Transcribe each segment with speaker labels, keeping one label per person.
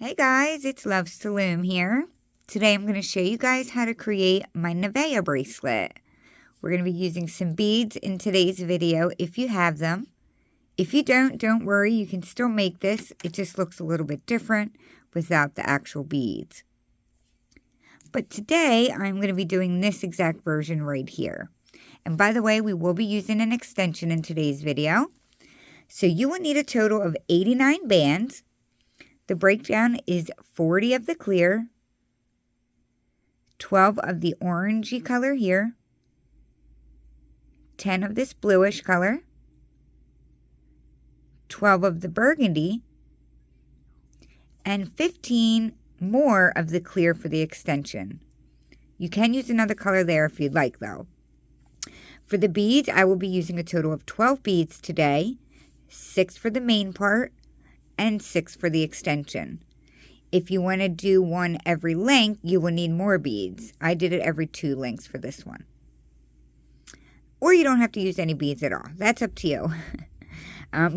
Speaker 1: Hey guys, it's Loves to Loom here. Today I'm going to show you guys how to create my Nevaeh bracelet. We're going to be using some beads in today's video if you have them. If you don't worry, you can still make this. It just looks a little bit different without the actual beads. But today I'm going to be doing this exact version right here. And by the way, we will be using an extension in today's video. So you will need a total of 89 bands. The breakdown is 40 of the clear, 12 of the orangey color here, 10 of this bluish color, 12 of the burgundy, and 15 more of the clear for the extension. You can use another color there if you'd like though. For the beads, I will be using a total of 12 beads today, 6 for the main part, and 6 for the extension. If you want to do one every length, you will need more beads. I did it every 2 lengths for this one. Or you don't have to use any beads at all. That's up to you.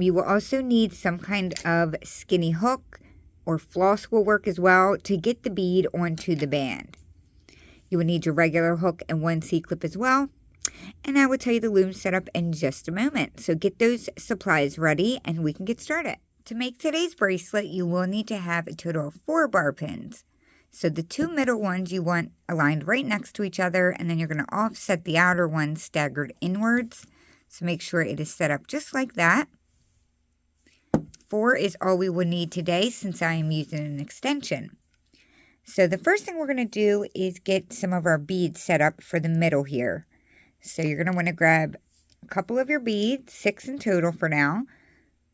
Speaker 1: You will also need some kind of skinny hook or floss will work as well to get the bead onto the band. You will need your regular hook and 1 C-clip as well. And I will tell you the loom setup in just a moment. So get those supplies ready and we can get started. To make today's bracelet, you will need to have a total of 4 bar pins. So the 2 middle ones you want aligned right next to each other, and then you're going to offset the outer ones staggered inwards. So make sure it is set up just like that. 4 is all we will need today since I am using an extension. So the first thing we're going to do is get some of our beads set up for the middle here. So you're going to want to grab a couple of your beads, 6 in total for now.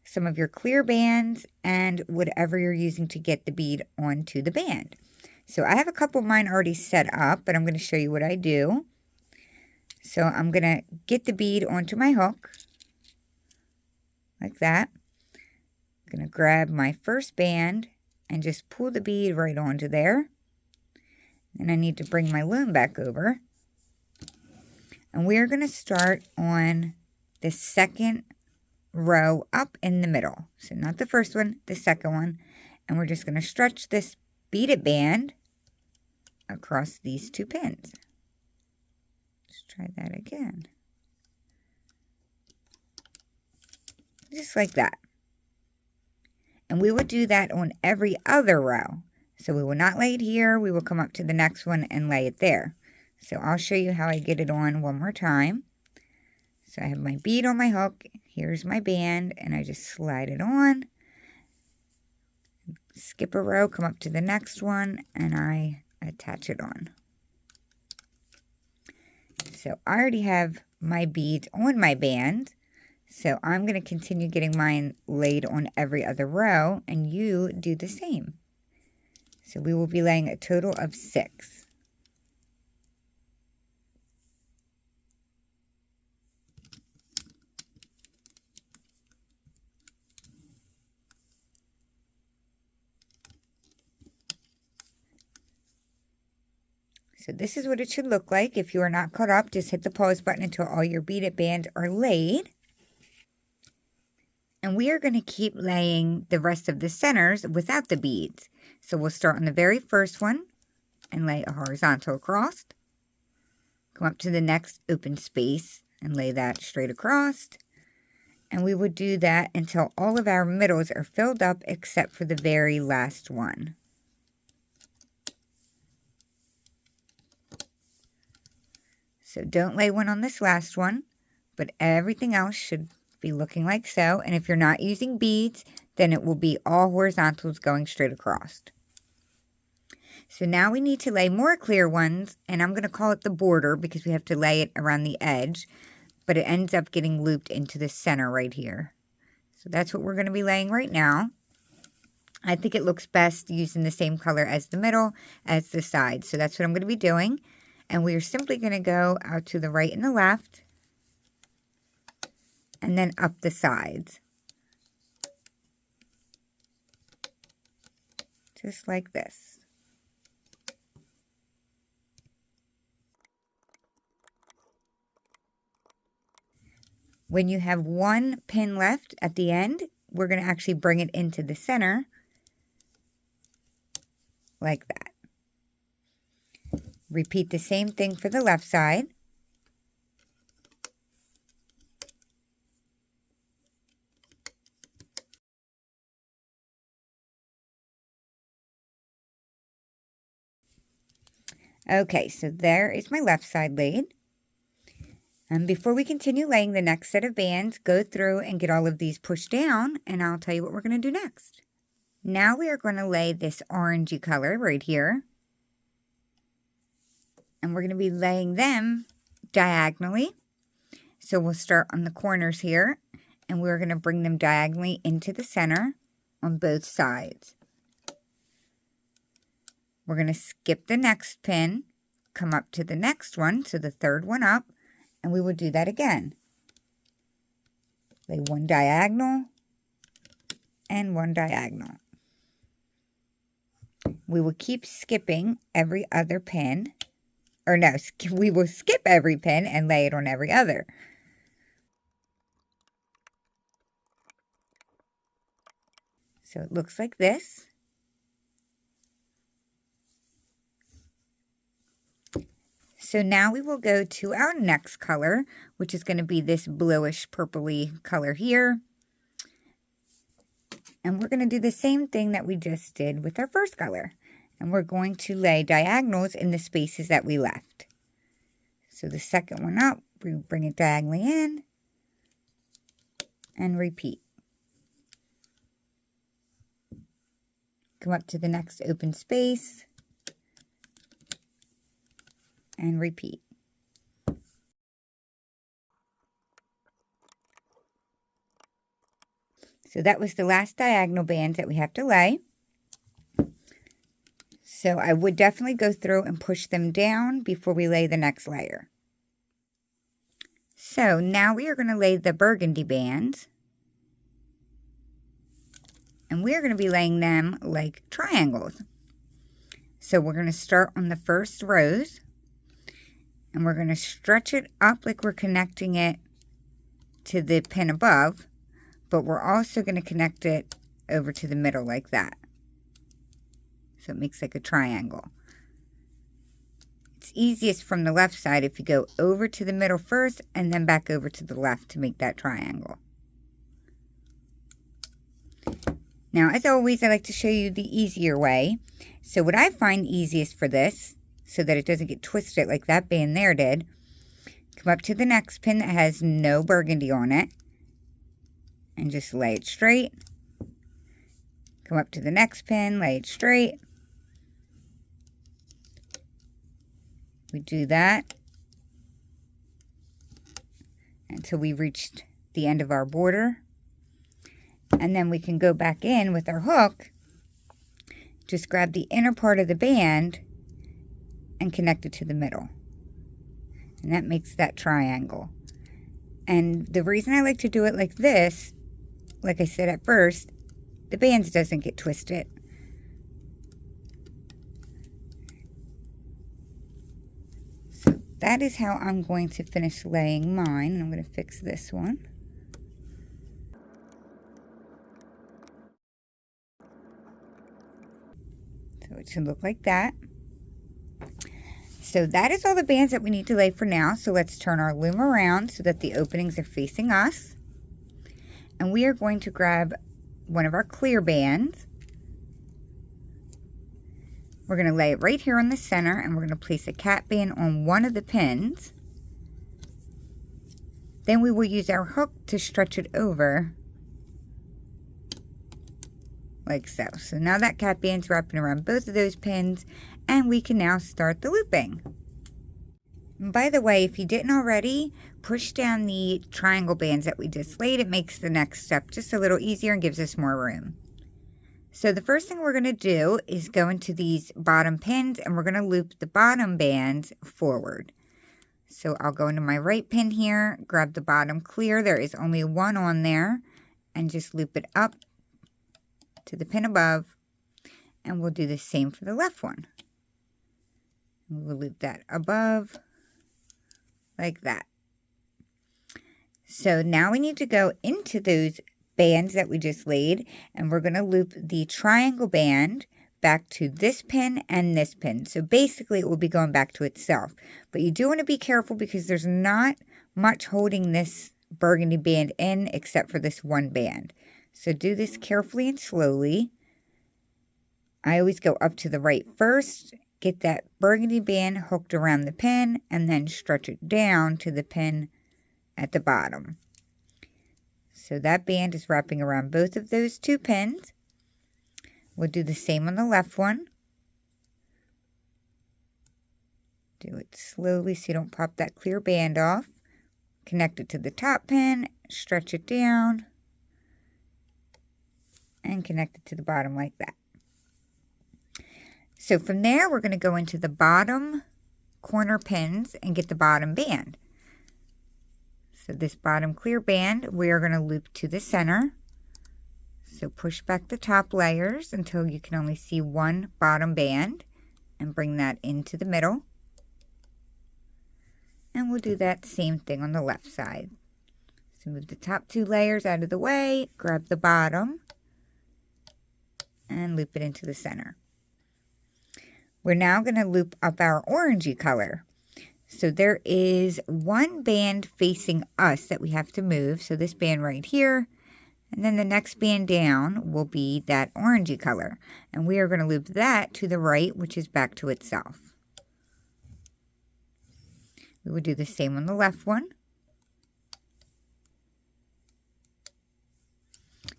Speaker 1: Some of your clear bands, and whatever you're using to get the bead onto the band. So I have a couple of mine already set up, but I'm going to show you what I do. So I'm going to get the bead onto my hook, like that. I'm going to grab my first band and just pull the bead right onto there. And I need to bring my loom back over. And we are going to start on the second row up in the middle. So not the first one, the second one. And we're just going to stretch this beaded band across these 2 pins. Let's try that again. Just like that. And we will do that on every other row. So we will not lay it here. We will come up to the next one and lay it there. So I'll show you how I get it on one more time. So I have my bead on my hook. Here's my band, and I just slide it on. Skip a row, come up to the next one, and I attach it on. So I already have my beads on my band. So I'm going to continue getting mine laid on every other row, and you do the same. So we will be laying a total of 6. So this is what it should look like. If you are not caught up, just hit the pause button until all your beaded bands are laid. And we are going to keep laying the rest of the centers without the beads. So we'll start on the very first one and lay a horizontal across. Come up to the next open space and lay that straight across. And we would do that until all of our middles are filled up except for the very last one. So don't lay one on this last one, but everything else should be looking like so. And if you're not using beads, then it will be all horizontals going straight across. So now we need to lay more clear ones, and I'm going to call it the border because we have to lay it around the edge, but it ends up getting looped into the center right here. So that's what we're going to be laying right now. I think it looks best using the same color as the middle as the side. So that's what I'm going to be doing. And we are simply going to go out to the right and the left, and then up the sides. Just like this. When you have 1 pin left at the end, we're going to actually bring it into the center like that. Repeat the same thing for the left side. Okay, so there is my left side laid. And before we continue laying the next set of bands, go through and get all of these pushed down, and I'll tell you what we're going to do next. Now we are going to lay this orangey color right here. And we're going to be laying them diagonally. So we'll start on the corners here, and we're going to bring them diagonally into the center on both sides. We're going to skip the next pin, come up to the next one, so the third one up, and we will do that again. Lay one diagonal and one diagonal. We will keep skipping every other pin, or no, we will skip every pin and lay it on every other. So it looks like this. So now we will go to our next color, which is going to be this bluish purpley color here. And we're going to do the same thing that we just did with our first color. And we're going to lay diagonals in the spaces that we left. So the second one up, we bring it diagonally in and repeat. Come up to the next open space and repeat. So that was the last diagonal band that we have to lay. So I would definitely go through and push them down before we lay the next layer. So now we are going to lay the burgundy bands. And we are going to be laying them like triangles. So we're going to start on the first rows. And we're going to stretch it up like we're connecting it to the pin above. But we're also going to connect it over to the middle like that. So it makes like a triangle. It's easiest from the left side if you go over to the middle first and then back over to the left to make that triangle. Now, as always, I like to show you the easier way. So what I find easiest for this, so that it doesn't get twisted like that band there did, come up to the next pin that has no burgundy on it, and just lay it straight. Come up to the next pin, lay it straight. We do that until we reached the end of our border. And then we can go back in with our hook. Just grab the inner part of the band and connect it to the middle. And that makes that triangle. And the reason I like to do it like this, like I said at first, the bands doesn't get twisted. So that is how I'm going to finish laying mine. I'm going to fix this one. So it should look like that. So that is all the bands that we need to lay for now. So let's turn our loom around so that the openings are facing us. And we are going to grab one of our clear bands. We're going to lay it right here on the center, and we're going to place a cap band on one of the pins. Then we will use our hook to stretch it over like so. So now that cap band's wrapping around both of those pins, and we can now start the looping. And by the way, if you didn't already, push down the triangle bands that we just laid. It makes the next step just a little easier and gives us more room. So the first thing we're going to do is go into these bottom pins, and we're going to loop the bottom bands forward. So I'll go into my right pin here, grab the bottom clear. There is only one on there, and just loop it up to the pin above, and we'll do the same for the left one. We'll loop that above like that. So now we need to go into those bands that we just laid, and we're going to loop the triangle band back to this pin and this pin. So basically it will be going back to itself. But you do want to be careful because there's not much holding this burgundy band in except for this one band. So do this carefully and slowly. I always go up to the right first, get that burgundy band hooked around the pin, and then stretch it down to the pin at the bottom. So that band is wrapping around both of those two pins. We'll do the same on the left one. Do it slowly so you don't pop that clear band off. Connect it to the top pin, stretch it down, and connect it to the bottom like that. So from there, we're going to go into the bottom corner pins and get the bottom band. So this bottom clear band, we are going to loop to the center. So push back the top layers until you can only see one bottom band and bring that into the middle. And we'll do that same thing on the left side. So move the top two layers out of the way, grab the bottom, and loop it into the center. We're now going to loop up our orangey color. So there is one band facing us that we have to move. So this band right here, and then the next band down will be that orangey color. And we are going to loop that to the right, which is back to itself. We would do the same on the left one.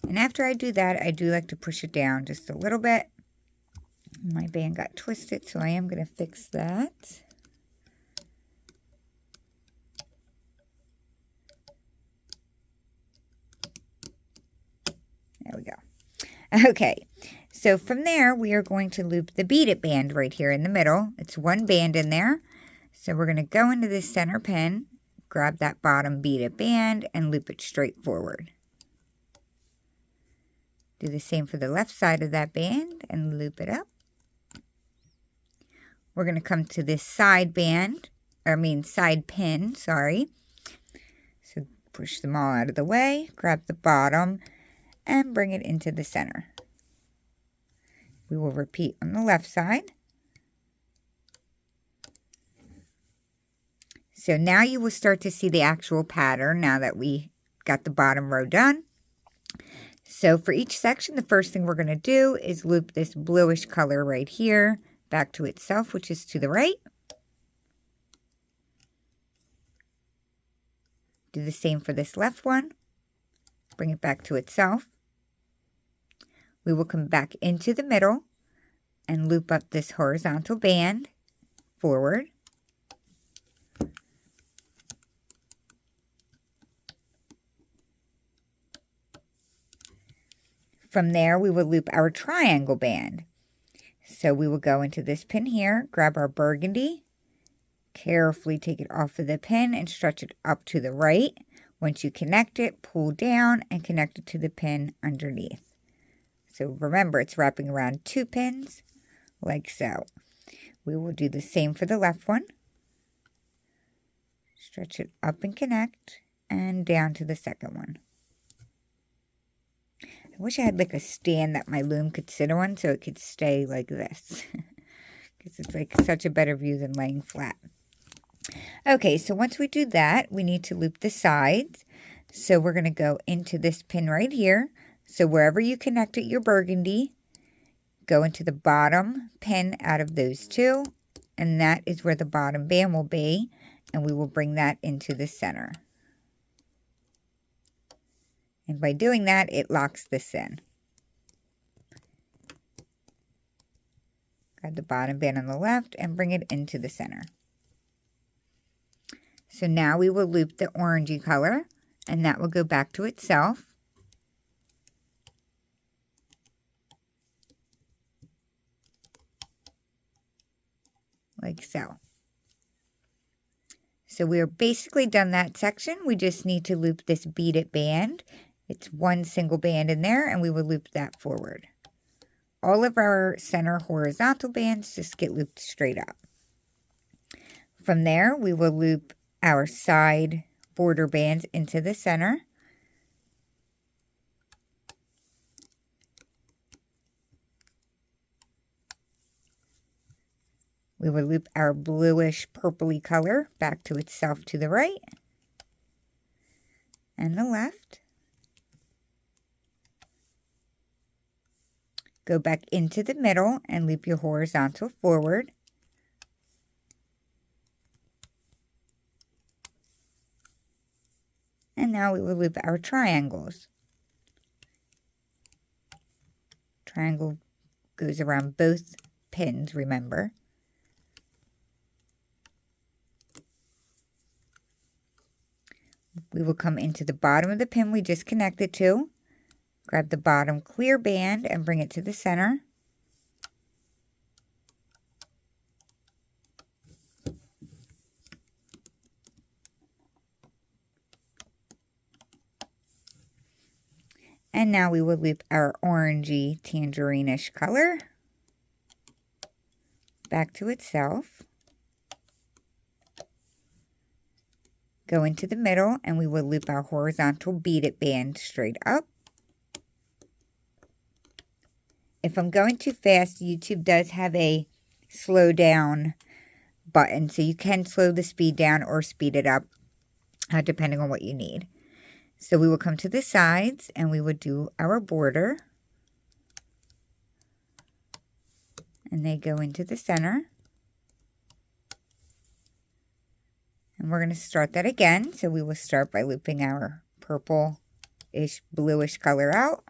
Speaker 1: And after I do that, I do like to push it down just a little bit. My band got twisted, so I am going to fix that. There we go. Okay, so from there, we are going to loop the beaded band right here in the middle. It's one band in there. So we're going to go into this center pin, grab that bottom beaded band, and loop it straight forward. Do the same for the left side of that band and loop it up. We're going to come to this side band, side pin, sorry. So push them all out of the way, grab the bottom, and bring it into the center. We will repeat on the left side. So now you will start to see the actual pattern now that we got the bottom row done. So for each section, the first thing we're going to do is loop this bluish color right here back to itself, which is to the right. Do the same for this left one. Bring it back to itself. We will come back into the middle and loop up this horizontal band forward. From there, we will loop our triangle band. So we will go into this pin here, grab our burgundy, carefully take it off of the pin and stretch it up to the right. Once you connect it, pull down and connect it to the pin underneath. So remember, it's wrapping around two pins, like so. We will do the same for the left one. Stretch it up and connect, and down to the second one. I wish I had like a stand that my loom could sit on so it could stay like this. Because it's like such a better view than laying flat. Okay, so once we do that, we need to loop the sides. So we're going to go into this pin right here. So wherever you connected your burgundy, go into the bottom pin out of those two. And that is where the bottom band will be. And we will bring that into the center. And by doing that, it locks this in. Grab the bottom band on the left and bring it into the center. So now we will loop the orangey color, and that will go back to itself. Like so. So we are basically done that section. We just need to loop this beaded band. It's one single band in there, and we will loop that forward. All of our center horizontal bands just get looped straight up. From there, we will loop our side border bands into the center. We will loop our bluish purpley color back to itself to the right and the left. Go back into the middle and loop your horizontal forward. And now we will loop our triangles. Triangle goes around both pins, remember. We will come into the bottom of the pin we just connected to. Grab the bottom clear band and bring it to the center. And now we will loop our orangey tangerine-ish color back to itself. Go into the middle and we will loop our horizontal beaded band straight up. If I'm going too fast, YouTube does have a slow down button, so you can slow the speed down or speed it up, depending on what you need. So we will come to the sides and we would do our border. And they go into the center. And we're going to start that again. So we will start by looping our purple-ish, bluish color out.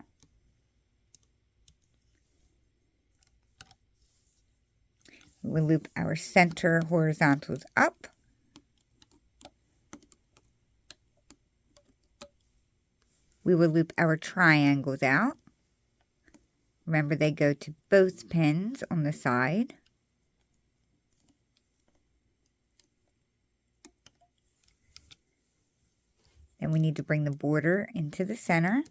Speaker 1: We will loop our center horizontals up. We will loop our triangles out. Remember, they go to both pins on the side. Then we need to bring the border into the center.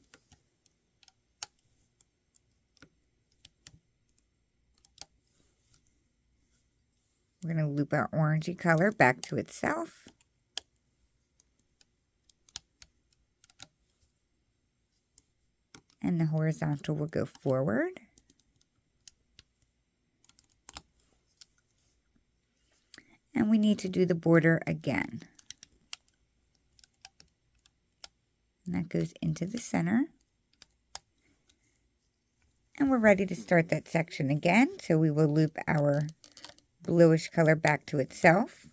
Speaker 1: We're going to loop our orangey color back to itself. And the horizontal will go forward. And we need to do the border again. And that goes into the center. And we're ready to start that section again. So we will loop our bluish color back to itself.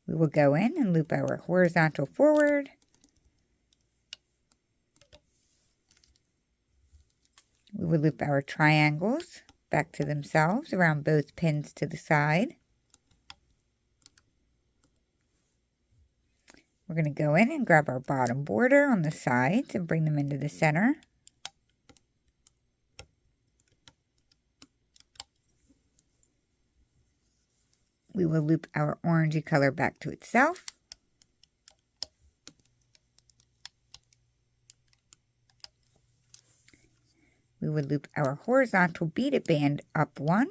Speaker 1: We will go in and loop our horizontal forward. We will loop our triangles back to themselves around both pins to the side. We're going to go in and grab our bottom border on the sides and bring them into the center. We will loop our orangey color back to itself. We would loop our horizontal beaded band up one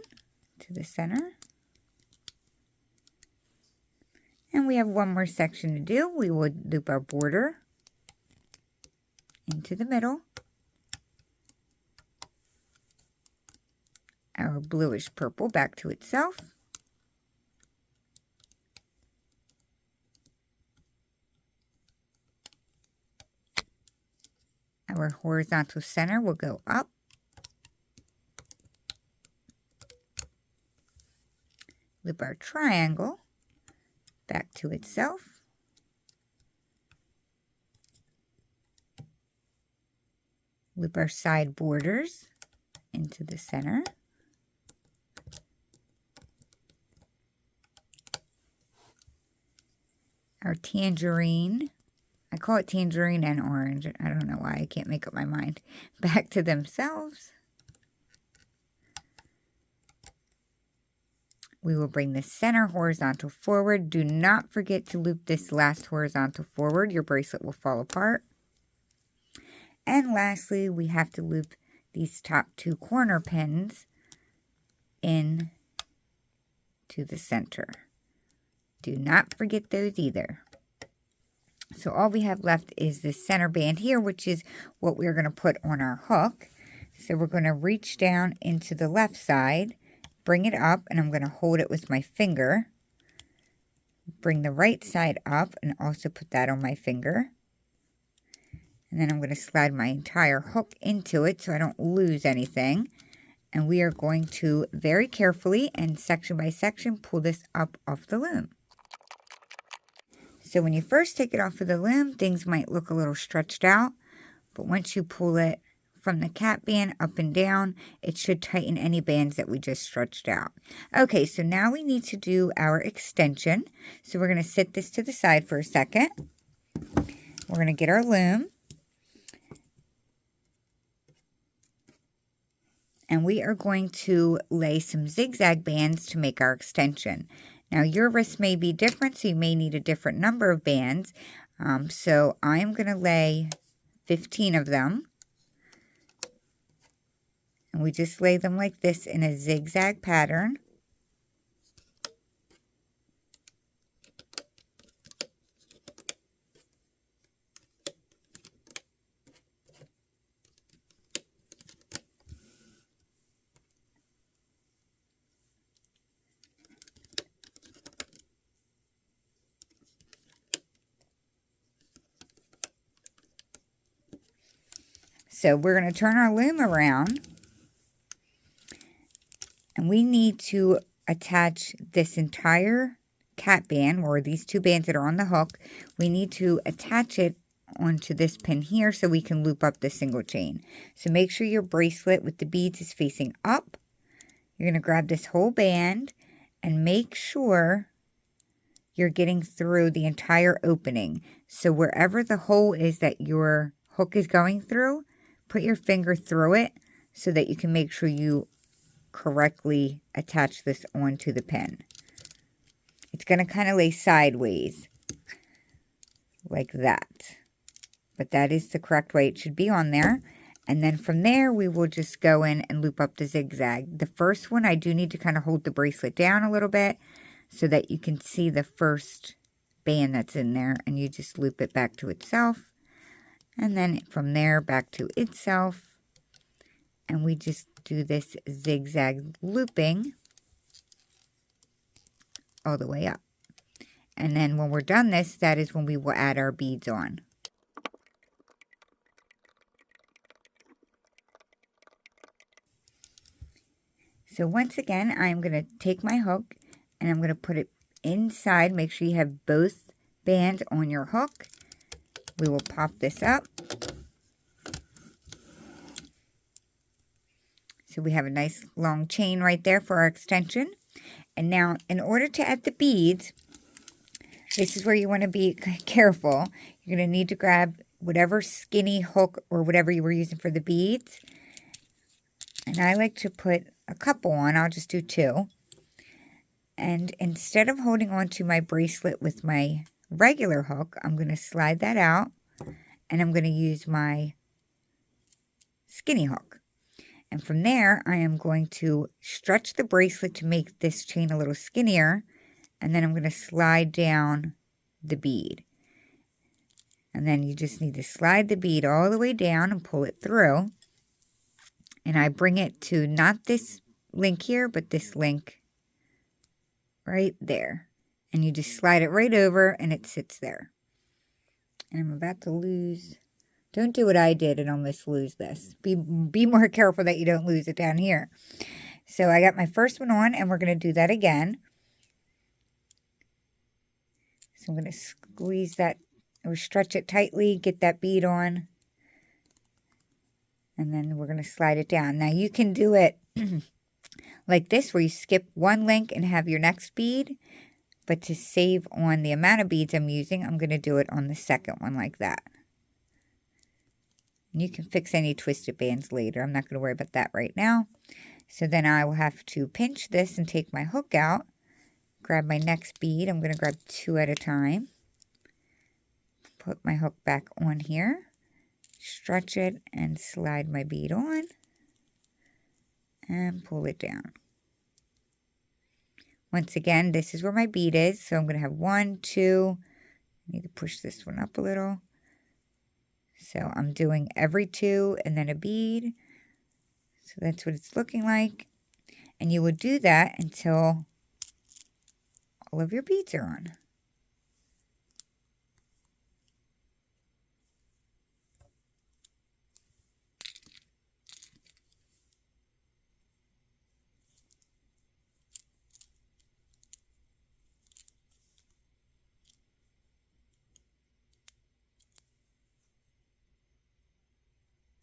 Speaker 1: to the center. And we have one more section to do. We would loop our border into the middle. Our bluish purple back to itself. Our horizontal center will go up. Loop our triangle back to itself. Loop our side borders into the center. Our tangerine, I call it tangerine and orange. I don't know why, I can't make up my mind. Back to themselves. We will bring the center horizontal forward. Do not forget to loop this last horizontal forward. Your bracelet will fall apart. And lastly, we have to loop these top two corner pins in to the center. Do not forget those either. So all we have left is the center band here, which is what we're going to put on our hook. So we're going to reach down into the left side, bring it up, and I'm going to hold it with my finger. Bring the right side up and also put that on my finger. And then I'm going to slide my entire hook into it so I don't lose anything. And we are going to very carefully and section by section pull this up off the loom. So when you first take it off of the loom, things might look a little stretched out, but once you pull it from the cap band up and down, it should tighten any bands that we just stretched out. Okay, so now we need to do our extension. So we're going to sit this to the side for a second. We're going to get our loom. And we are going to lay some zigzag bands to make our extension. Now your wrist may be different, so you may need a different number of bands. So I'm going to lay 15 of them. And we just lay them like this in a zigzag pattern. So we're going to turn our loom around. And we need to attach this entire cap band, or these two bands that are on the hook. We need to attach it onto this pin here so we can loop up the single chain. So make sure your bracelet with the beads is facing up. You're going to grab this whole band and make sure you're getting through the entire opening. So wherever the hole is that your hook is going through, put your finger through it so that you can make sure you correctly attach this onto the pin. It's going to kind of lay sideways like that, but that is the correct way it should be on there. And then from there we will just go in and loop up the zigzag. The first one I do need to kind of hold the bracelet down a little bit so that you can see the first band that's in there, and you just loop it back to itself, and then from there back to itself. And we just do this zigzag looping all the way up. And then when we're done this, that is when we will add our beads on. So once again, I'm going to take my hook and I'm going to put it inside. Make sure you have both bands on your hook. We will pop this up. So we have a nice long chain right there for our extension. And now in order to add the beads, this is where you want to be careful. You're going to need to grab whatever skinny hook or whatever you were using for the beads. And I like to put a couple on. I'll just do 2. And instead of holding on to my bracelet with my regular hook, I'm going to slide that out. And I'm going to use my skinny hook. And from there, I am going to stretch the bracelet to make this chain a little skinnier. And then I'm going to slide down the bead. And then you just need to slide the bead all the way down and pull it through. And I bring it to not this link here, but this link right there. And you just slide it right over and it sits there. And I'm about to lose... Don't do what I did and almost lose this. Be more careful that you don't lose it down here. So I got my first one on, and we're going to do that again. So I'm going to squeeze that or stretch it tightly, get that bead on. And then we're going to slide it down. Now you can do it like this, where you skip one link and have your next bead. But to save on the amount of beads I'm using, I'm going to do it on the second one like that. And you can fix any twisted bands later. I'm not going to worry about that right now. So then I will have to pinch this and take my hook out. Grab my next bead. I'm going to grab 2 at a time. Put my hook back on here. Stretch it and slide my bead on. And pull it down. Once again, this is where my bead is. So I'm going to have 1, 2. I need to push this one up a little. So I'm doing every 2 and then a bead. So that's what it's looking like. And you will do that until all of your beads are on.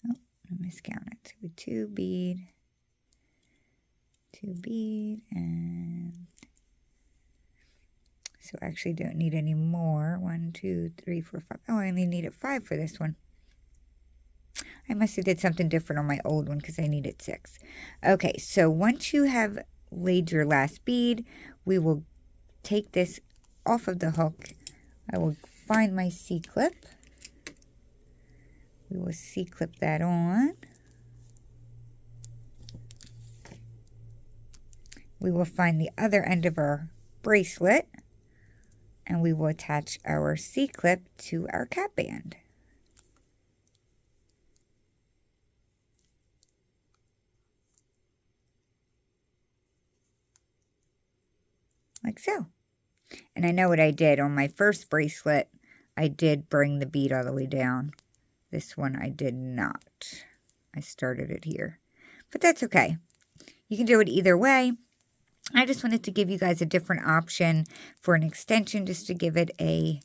Speaker 1: Oh, I miscounted. So 2 bead, 2 bead, and so I actually don't need any more. 1, 2, 3, 4, 5. Oh, I only needed 5 for this one. I must have did something different on my old one because I needed 6. Okay, so once you have laid your last bead, we will take this off of the hook. I will find my C-clip. We will C-clip that on. We will find the other end of our bracelet, and we will attach our C-clip to our cap band. Like so. And I know what I did on my first bracelet. I did bring the bead all the way down. This one I did not. I started it here. But that's okay. You can do it either way. I just wanted to give you guys a different option for an extension just to give it a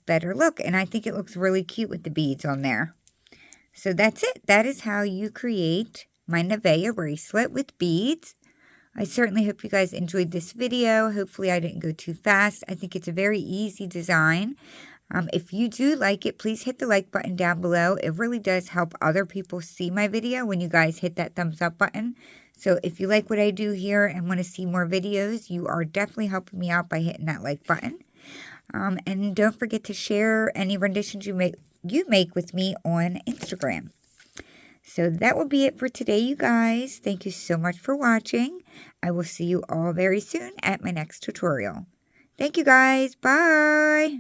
Speaker 1: better look. And I think it looks really cute with the beads on there. So that's it. That is how you create my Nevaeh bracelet with beads. I certainly hope you guys enjoyed this video. Hopefully I didn't go too fast. I think it's a very easy design. If you do like it, please hit the like button down below. It really does help other people see my video when you guys hit that thumbs up button. So if you like what I do here and want to see more videos, you are definitely helping me out by hitting that like button. And don't forget to share any renditions you make with me on Instagram. So that will be it for today, you guys. Thank you so much for watching. I will see you all very soon at my next tutorial. Thank you, guys. Bye.